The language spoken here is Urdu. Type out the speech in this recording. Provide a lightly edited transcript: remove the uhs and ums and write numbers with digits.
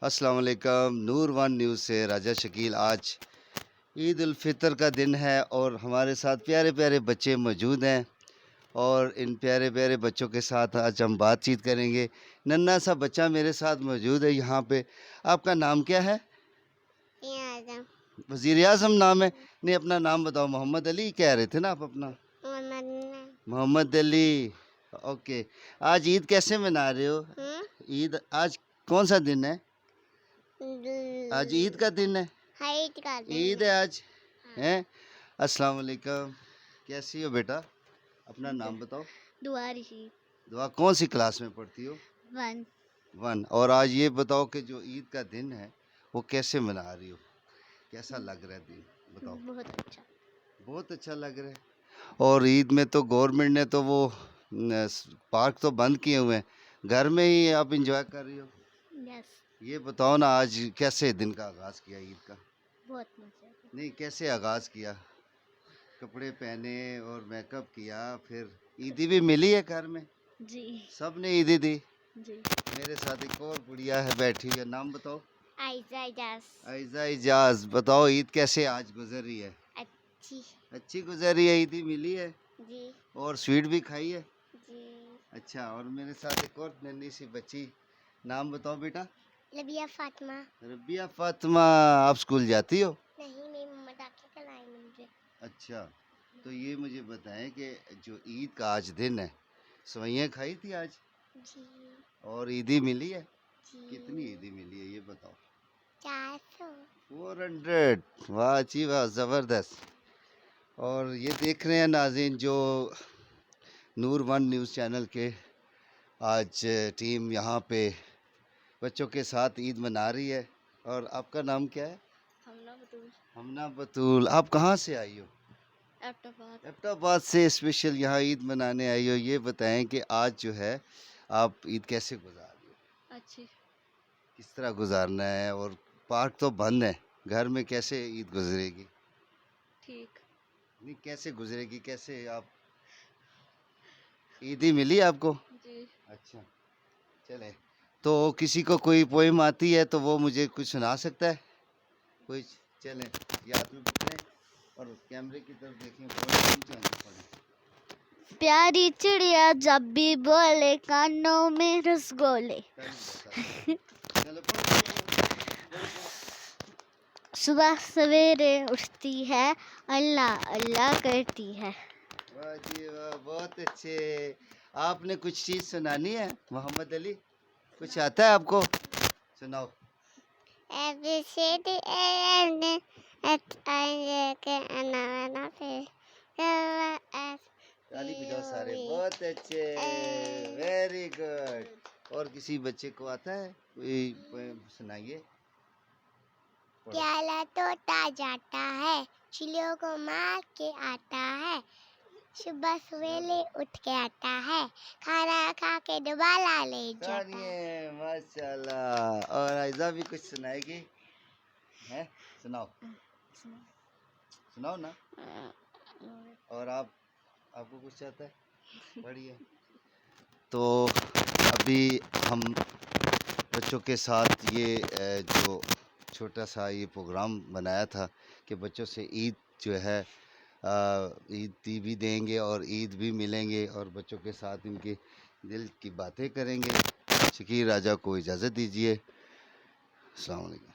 السلام علیکم، نور ون نیوز سے راجہ شکیل۔ آج عید الفطر کا دن ہے اور ہمارے ساتھ پیارے پیارے بچے موجود ہیں، اور ان پیارے پیارے بچوں کے ساتھ آج ہم بات چیت کریں گے۔ ننھا سا بچہ میرے ساتھ موجود ہے یہاں پہ۔ آپ کا نام کیا ہے؟ وزیر اعظم نام ہے؟ نہیں، اپنا نام بتاؤ۔ محمد علی کہہ رہے تھے نا آپ اپنا؟ محمد علی، اوکے۔ آج عید کیسے منا رہے ہو؟ عید آج کون سا دن ہے؟ آج عید کا دن ہے؟ عید ہے آج ہیں؟ السلام علیکم، کیسی ہو بیٹا؟ اپنا نام بتاؤ۔ دعا کون سی کلاس میں پڑھتی ہو؟ 1۔ اور آج یہ بتاؤ کہ جو عید کا دن ہے وہ کیسے منا رہی ہو؟ کیسا لگ رہا ہے دن بتاؤ؟ بہت اچھا لگ رہا ہے۔ اور عید میں تو گورنمنٹ نے تو وہ پارک تو بند کیے ہوئے ہیں، گھر میں ہی آپ انجوائے کر رہی ہو؟ یہ بتاؤ نا، آج کیسے دن کا آغاز کیا عید کا؟ بہت مزہ نہیں، کیسے آغاز کیا؟ کپڑے پہنے اور میک اپ کیا، پھر عیدی بھی ملی ہے گھر میں؟ جی سب نے عیدی دی؟ جی۔ میرے ساتھ ایک اور گڑیا ہے بیٹھی ہے، نام بتاؤ۔ عائزہ اجاز۔ عائزہ اجاز، بتاؤ عید کیسے آج گزر رہی ہے؟ اچھی گزر رہی ہے، عیدی ملی ہے جی اور سویٹ بھی کھائی ہے؟ جی۔ اچھا، اور میرے ساتھ ایک اور ننھی سی بچی، نام بتاؤ بیٹا۔ ربیہ فاطمہ۔ ربیہ فاطمہ، آپ اسکول جاتی ہو؟ نہیں، میری مما ڈاکے کلائی مجھے۔ اچھا، تو یہ مجھے بتائیں کہ جو عید کا آج دن ہے، سوئیاں کھائی تھی آج؟ جی اور عیدی ملی ہے؟ جی۔ کتنی عیدی ملی ہے یہ بتاؤ؟ 400۔ 400، واہ جی واہ، زبردست۔ اور یہ دیکھ رہے ہیں ناظرین، جو نور ون نیوز چینل کے آج ٹیم یہاں پہ بچوں کے ساتھ عید منا رہی ہے۔ اور آپ کا نام کیا ہے؟ ہمنا بطول۔ آپ کہاں سے آئی ہو؟ ایبٹ آباد سے اسپیشل یہاں عید منانے آئی ہو۔ یہ بتائیں کہ آج جو ہے آپ عید کیسے گزار رہی ہو؟ اچھی۔ کس طرح گزارنا ہے؟ اور پارک تو بند ہے، گھر میں کیسے عید گزرے گی؟ ٹھیک۔ نہیں، کیسے گزرے گی؟ کیسے آپ عیدی ملی آپ کو؟ جی۔ اچھا، چلے تو کسی کو کوئی پوئم آتی ہے تو وہ مجھے کچھ سنا سکتا ہے کوئی؟ چلیں، یاد میں پکڑیں اور کیمرے کی طرف دیکھیں۔ پیاری چڑیا جب بھی بولے کانوں میں رسگولے، صبح سویرے اٹھتی ہے اللہ اللہ کرتی ہے۔ واہ جی واہ، بہت اچھے۔ آپ نے کچھ چیز سنانی ہے؟ محمد علی کچھ آتا ہے آپ کو؟ سناؤ۔ تالی بجاؤ سارے، بہت اچھے، ویری گڈ۔ اور کسی بچے کو آتا ہے کوئی پوئم؟ سنائیے۔ پیالہ توتا جاتا ہے، چڑیوں کو مار کے آتا ہے، صبح سویرے اٹھ کے آتا ہے، کھانا کھا کے دوبارہ لے جاتا ہے۔ ماشاء اللہ۔ اور عائزہ بھی کچھ سنائے گی؟ ہے، سناؤ سناؤ نا۔ اور آپ کو کچھ آتا ہے؟ پڑھیے۔ تو ابھی ہم بچوں کے ساتھ یہ جو چھوٹا سا یہ پروگرام بنایا تھا کہ بچوں سے عید جو ہے عید بھی دیں گے اور عید بھی ملیں گے، اور بچوں کے ساتھ ان کے دل کی باتیں کریں گے۔ شکیل راجہ کو اجازت دیجیے۔ السلام علیکم۔